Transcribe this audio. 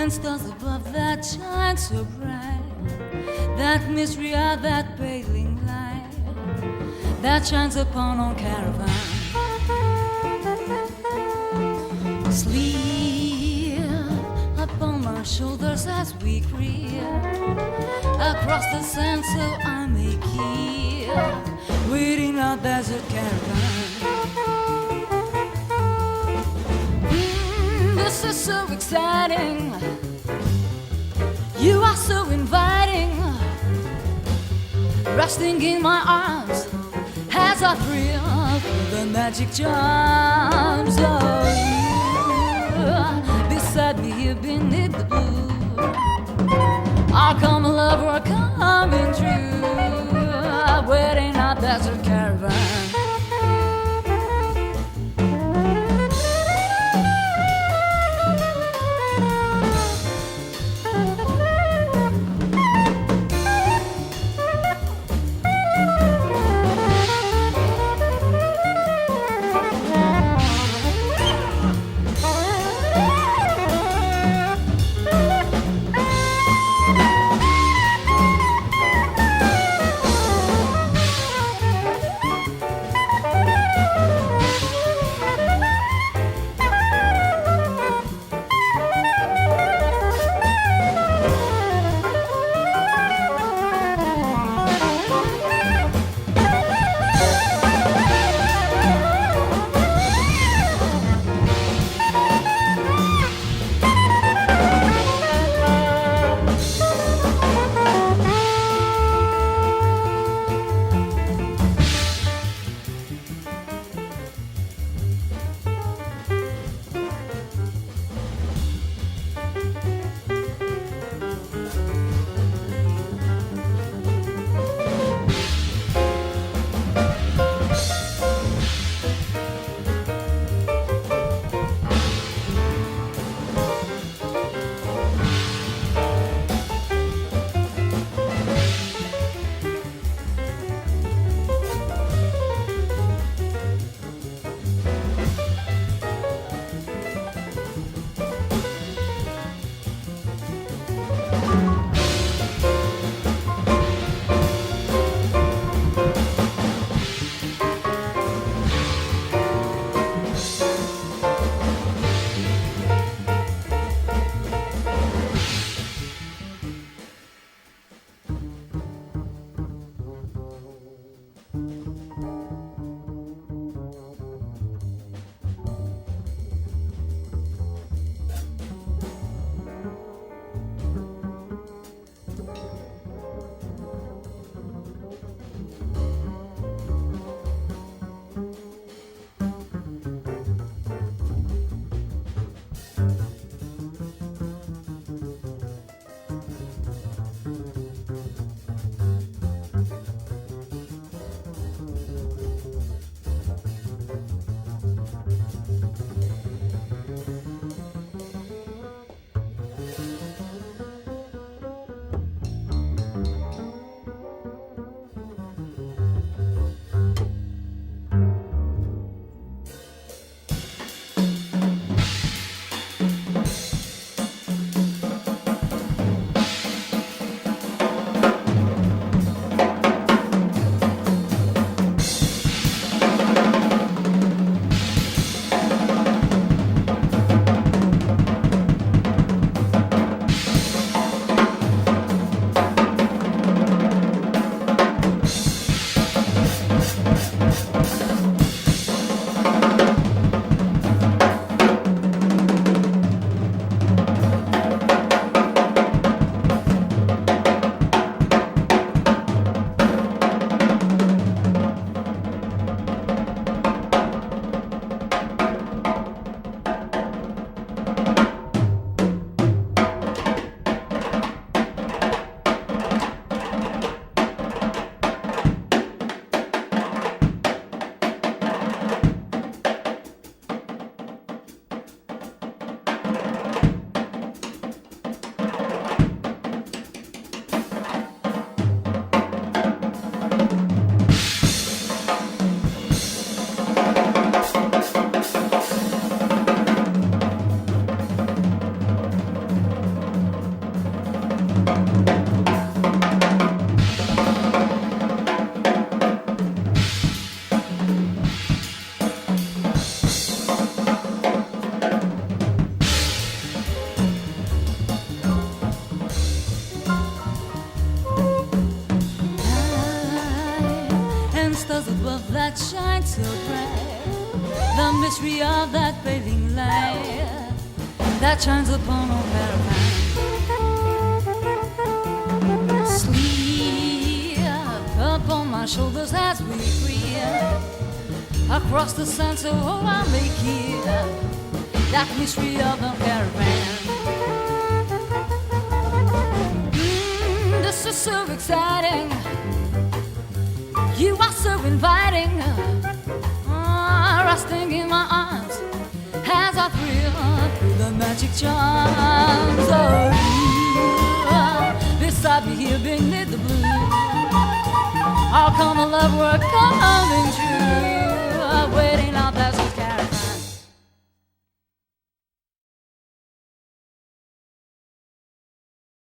Distant stars above that shine so bright, that mystery of that paling light that shines upon our caravan. Sleep upon our shoulders as we creep across the sand, so I may keep waiting our desert caravan. This is so exciting, you are so inviting, resting in my arms as I thrill through the magic charms of you. Beside me here beneath the blue, our common love, we're coming true, waiting our desert caravan. the mystery of that fading light that shines upon our caravan. Sleep upon my shoulders as we creep across the sands, so I make it that mystery of the caravan. This is so exciting. You are so inviting, resting in my arms as I thrill through the magic charm.